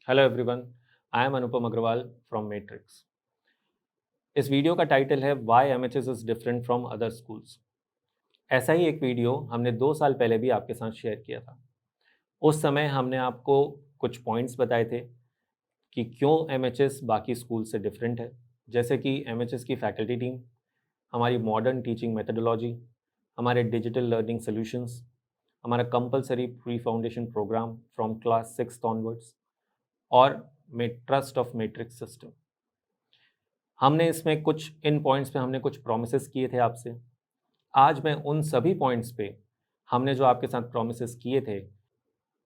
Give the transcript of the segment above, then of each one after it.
Hello everyone, I am Anupam Agrawal from Matrix. इस video का title है why MHS is different from other schools. ऐसा ही एक वीडियो हमने 2 साल पहले भी आपके साथ शेयर किया था। उस समय हमने आपको कुछ पॉइंट्स बताए थे कि क्यों एमएचएस बाकी स्कूल से डिफरेंट है, जैसे कि एमएचएस की फैकल्टी टीम, हमारी मॉडर्न टीचिंग मेथडोलॉजी, हमारे डिजिटल लर्निंग सॉल्यूशंस, हमारा compulsory pre foundation program from class 6 onwards और ट्रस्ट ऑफ मैट्रिक्स सिस्टम। हमने इसमें कुछ इन पॉइंट्स पे हमने कुछ प्रोमिसेस किए थे आपसे। आज मैं उन सभी पॉइंट्स पे हमने जो आपके साथ प्रोमिसेस किए थे,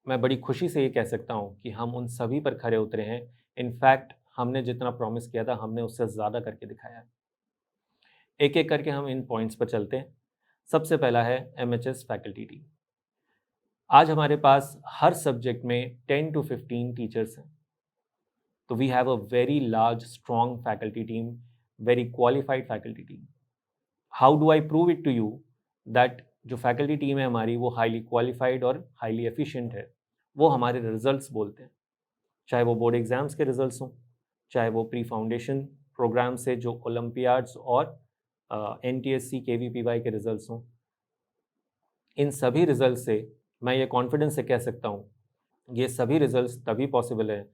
मैं बड़ी खुशी से ये कह सकता हूँ कि हम उन सभी पर खरे उतरे हैं। इनफैक्ट हमने जितना प्रॉमिस किया था हमने उससे ज़्यादा करके दिखाया है। एक एक करके हम इन पॉइंट्स पर चलते हैं। सबसे पहला है एमएचएस फैकल्टी टीम। आज हमारे पास हर सब्जेक्ट में 10 to 15 टीचर्स हैं। तो we have a very large strong faculty team, very qualified faculty team. How do I prove it to you that जो फैकल्टी टीम है हमारी वो हाईली क्वालिफाइड और हाईली एफिशिएंट है? वो हमारे रिजल्ट्स बोलते हैं। चाहे वो बोर्ड एग्जाम्स के रिजल्ट्स हों, चाहे वो प्री फाउंडेशन प्रोग्राम से जो ओलंपियाड्स और NTSC KVPY के रिजल्ट्स हों, इन सभी रिजल्ट से मैं ये कॉन्फिडेंस से कह सकता हूँ, ये सभी रिजल्ट्स तभी पॉसिबल है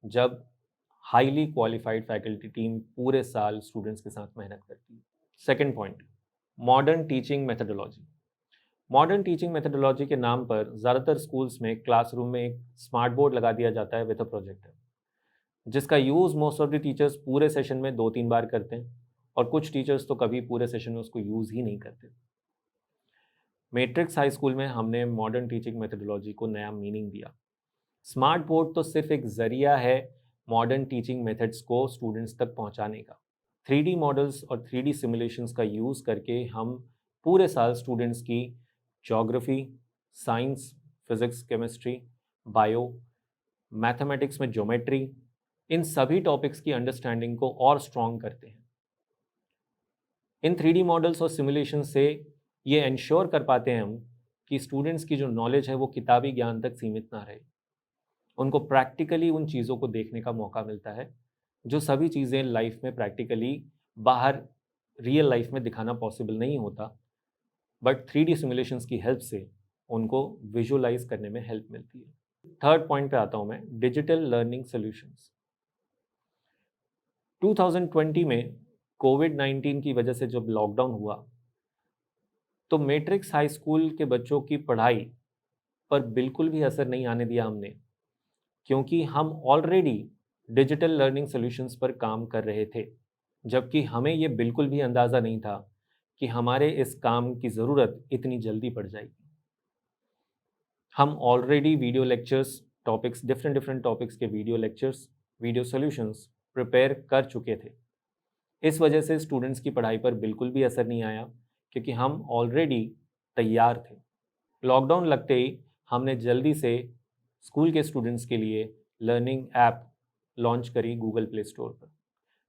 जब हाईली क्वालिफाइड फैकल्टी टीम पूरे साल स्टूडेंट्स के साथ मेहनत करती है। Second point, modern teaching methodology. Modern teaching methodology के नाम पर ज़्यादातर स्कूल्स में क्लासरूम में एक स्मार्ट बोर्ड लगा दिया जाता है विद अ प्रोजेक्टर, जिसका use most of the teachers पूरे सेशन में 2-3 बार करते हैं और कुछ टीचर्स तो कभी पूरे सेशन में उसको यूज़ ही नहीं करते। मैट्रिक्स हाई स्कूल में हमने मॉडर्न टीचिंग मेथडोलॉजी को नया मीनिंग दिया। स्मार्ट बोर्ड तो सिर्फ एक ज़रिया है मॉडर्न टीचिंग मेथड्स को स्टूडेंट्स तक पहुंचाने का। 3D मॉडल्स और 3D सिमुलेशंस का यूज़ करके हम पूरे साल स्टूडेंट्स की geography, science, physics, chemistry, bio, mathematics में ज्योमेट्री, इन सभी टॉपिक्स की अंडरस्टैंडिंग को और स्ट्रॉन्ग करते हैं। इन 3D मॉडल्स और सिमुलेशन से ये इंश्योर कर पाते हैं हम कि स्टूडेंट्स की जो नॉलेज है वो किताबी ज्ञान तक सीमित ना रहे। उनको प्रैक्टिकली उन चीज़ों को देखने का मौका मिलता है, जो सभी चीज़ें लाइफ में प्रैक्टिकली बाहर रियल लाइफ में दिखाना पॉसिबल नहीं होता, बट 3D सिमुलेशंस की हेल्प से उनको विजुअलाइज करने में हेल्प मिलती है। थर्ड पॉइंट पे आता हूँ मैं, डिजिटल लर्निंग सॉल्यूशंस। 2020 में कोविड-19 की वजह से जब लॉकडाउन हुआ, तो मैट्रिक्स हाई स्कूल के बच्चों की पढ़ाई पर बिल्कुल भी असर नहीं आने दिया हमने, क्योंकि हम ऑलरेडी डिजिटल लर्निंग सॉल्यूशंस पर काम कर रहे थे, जबकि हमें ये बिल्कुल भी अंदाज़ा नहीं था कि हमारे इस काम की ज़रूरत इतनी जल्दी पड़ जाएगी। हम already video lectures, topics, different different topics के video lectures, video solutions prepare कर चुके थे। इस वजह से स्टूडेंट्स की पढ़ाई पर बिल्कुल भी असर नहीं आया, क्योंकि हम ऑलरेडी तैयार थे। लॉकडाउन लगते ही हमने जल्दी से स्कूल के स्टूडेंट्स के लिए लर्निंग ऐप लॉन्च करी गूगल प्ले स्टोर पर,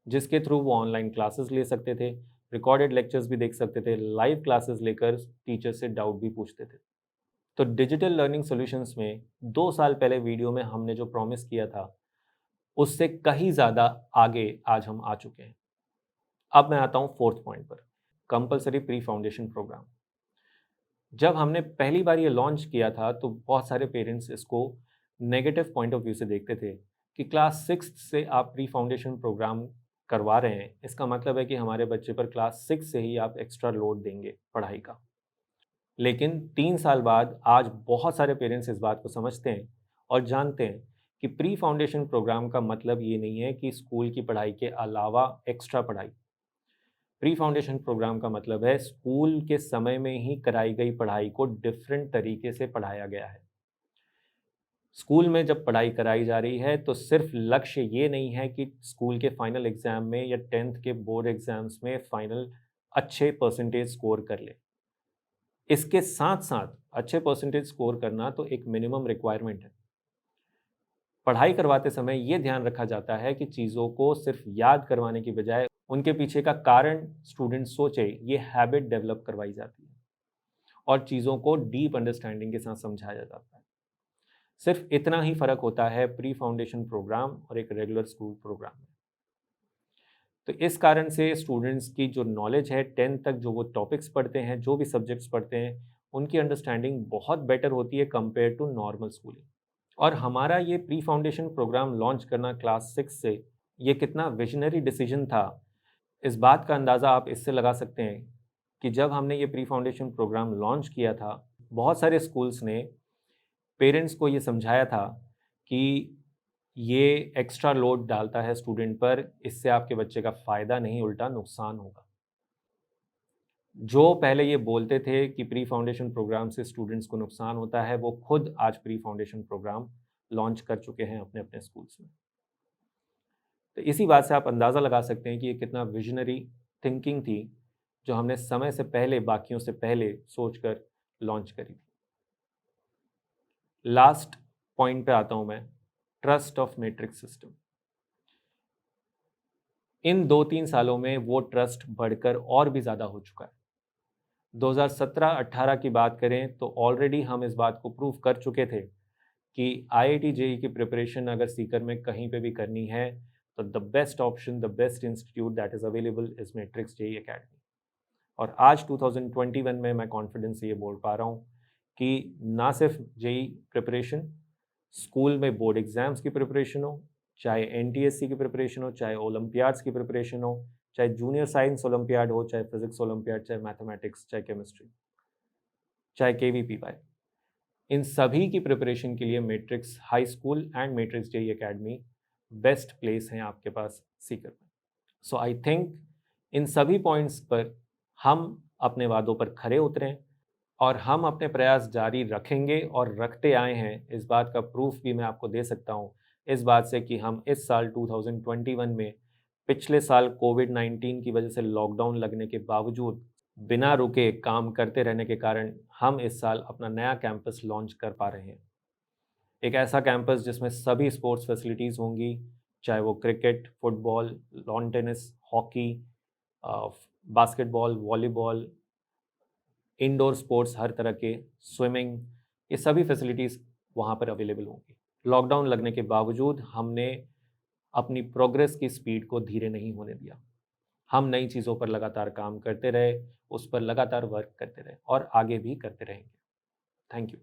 जिसके थ्रू वो ऑनलाइन क्लासेस ले सकते थे, रिकॉर्डेड लेक्चर्स भी देख सकते थे, लाइव क्लासेस लेकर टीचर से डाउट भी पूछते थे। तो डिजिटल लर्निंग सॉल्यूशंस में 2 साल पहले वीडियो में हमने जो प्रॉमिस किया था, उससे कहीं ज़्यादा आगे आज हम आ चुके हैं। अब मैं आता हूँ फोर्थ पॉइंट पर, कंपलसरी प्री फाउंडेशन प्रोग्राम। जब हमने पहली बार ये लॉन्च किया था तो बहुत सारे पेरेंट्स इसको नेगेटिव पॉइंट ऑफ व्यू से देखते थे कि क्लास 6 से आप प्री फाउंडेशन प्रोग्राम करवा रहे हैं, इसका मतलब है कि हमारे बच्चे पर क्लास 6 से ही आप एक्स्ट्रा लोड देंगे पढ़ाई का। लेकिन 3 साल बाद आज बहुत सारे पेरेंट्स इस बात को समझते हैं और जानते हैं कि प्री फाउंडेशन प्रोग्राम का मतलब ये नहीं है कि स्कूल की पढ़ाई के अलावा एक्स्ट्रा पढ़ाई। प्री फाउंडेशन प्रोग्राम का मतलब है स्कूल के समय में ही कराई गई पढ़ाई को डिफरेंट तरीके से पढ़ाया गया है। स्कूल में जब पढ़ाई कराई जा रही है तो सिर्फ लक्ष्य ये नहीं है कि स्कूल के फाइनल एग्जाम में या 10th के बोर्ड एग्जाम्स में फाइनल अच्छे परसेंटेज स्कोर कर ले। इसके साथ साथ अच्छे परसेंटेज स्कोर करना तो एक मिनिमम रिक्वायरमेंट है। पढ़ाई करवाते समय ये ध्यान रखा जाता है कि चीज़ों को सिर्फ याद करवाने की बजाय उनके पीछे का कारण स्टूडेंट सोचे, ये हैबिट डेवलप करवाई जाती है और चीज़ों को डीप अंडरस्टैंडिंग के साथ समझाया जाता है। सिर्फ इतना ही फ़र्क होता है प्री फाउंडेशन प्रोग्राम और एक रेगुलर स्कूल प्रोग्राम में। तो इस कारण से स्टूडेंट्स की जो नॉलेज है 10th तक जो वो टॉपिक्स पढ़ते हैं, जो भी सब्जेक्ट्स पढ़ते हैं, उनकी अंडरस्टैंडिंग बहुत बेटर होती है कंपेयर टू नॉर्मल स्कूलिंग। और हमारा ये प्री फाउंडेशन प्रोग्राम लॉन्च करना क्लास 6 से, ये कितना विजनरी डिसीजन था, इस बात का अंदाज़ा आप इससे लगा सकते हैं कि जब हमने ये प्री फाउंडेशन प्रोग्राम लॉन्च किया था, बहुत सारे स्कूल्स ने पेरेंट्स को ये समझाया था कि ये एक्स्ट्रा लोड डालता है स्टूडेंट पर, इससे आपके बच्चे का फ़ायदा नहीं उल्टा नुकसान होगा। जो पहले ये बोलते थे कि प्री फाउंडेशन प्रोग्राम से स्टूडेंट्स को नुकसान होता है, वो खुद आज प्री फाउंडेशन प्रोग्राम लॉन्च कर चुके हैं अपने-अपने स्कूल्स में। तो इसी बात से आप अंदाज़ा लगा सकते हैं कि ये कितना विज़नरी थिंकिंग थी, जो हमने समय से पहले, बाकियों से पहले सोचकर लॉन्च करी थी। लास्ट पॉइंट पे आता हूँ मैं, ट्रस्ट ऑफ मैट्रिक्स सिस्टम। इन 2-3 सालों में वो ट्रस्ट बढ़कर और भी ज़्यादा हो चुका है। 2017-18 की बात करें तो ऑलरेडी हम इस बात को प्रूव कर चुके थे कि आईआईटी जेईई की प्रिपरेशन अगर सीकर में कहीं पे भी करनी है, तो the best option, the best institute that is available is matrix JEE academy. और आज 2021 में मैं कॉन्फिडेंस से ये बोल पा रहा हूँ कि ना सिर्फ जेईई प्रिपरेशन, स्कूल में बोर्ड एग्ज़ाम्स की प्रिपरेशन हो, चाहे एनटीएससी की प्रिपरेशन हो, चाहे ओलंपियाड्स की प्रिपरेशन हो, चाहे जूनियर साइंस ओलंपियाड हो, चाहे फिजिक्स ओलंपियाड, चाहे मैथमेटिक्स, चाहे केमिस्ट्री, चाहे केवीपीवाई, इन सभी की प्रिपरेशन के लिए matrix high school and matrix JEE academy best place हैं आपके पास सीकर में। सो आई थिंक इन सभी पॉइंट्स पर हम अपने वादों पर खरे उतरें और हम अपने प्रयास जारी रखेंगे और रखते आए हैं। इस बात का प्रूफ भी मैं आपको दे सकता हूँ, इस बात से कि हम इस साल 2021 में पिछले साल कोविड-19 की वजह से लॉकडाउन लगने के बावजूद बिना रुके काम करते रहने के कारण हम इस साल अपना नया कैंपस लॉन्च कर पा रहे हैं। एक ऐसा कैंपस जिसमें सभी स्पोर्ट्स फैसिलिटीज़ होंगी, चाहे वो cricket, football, lawn tennis, hockey, uh, basketball, volleyball, indoor sports हर तरह के, स्विमिंग, ये सभी फैसिलिटीज़ वहाँ पर अवेलेबल होंगी। लॉकडाउन लगने के बावजूद हमने अपनी प्रोग्रेस की स्पीड को धीरे नहीं होने दिया। हम नई चीज़ों पर लगातार काम करते रहे, उस पर लगातार वर्क करते रहे और आगे भी करते रहेंगे। Thank you.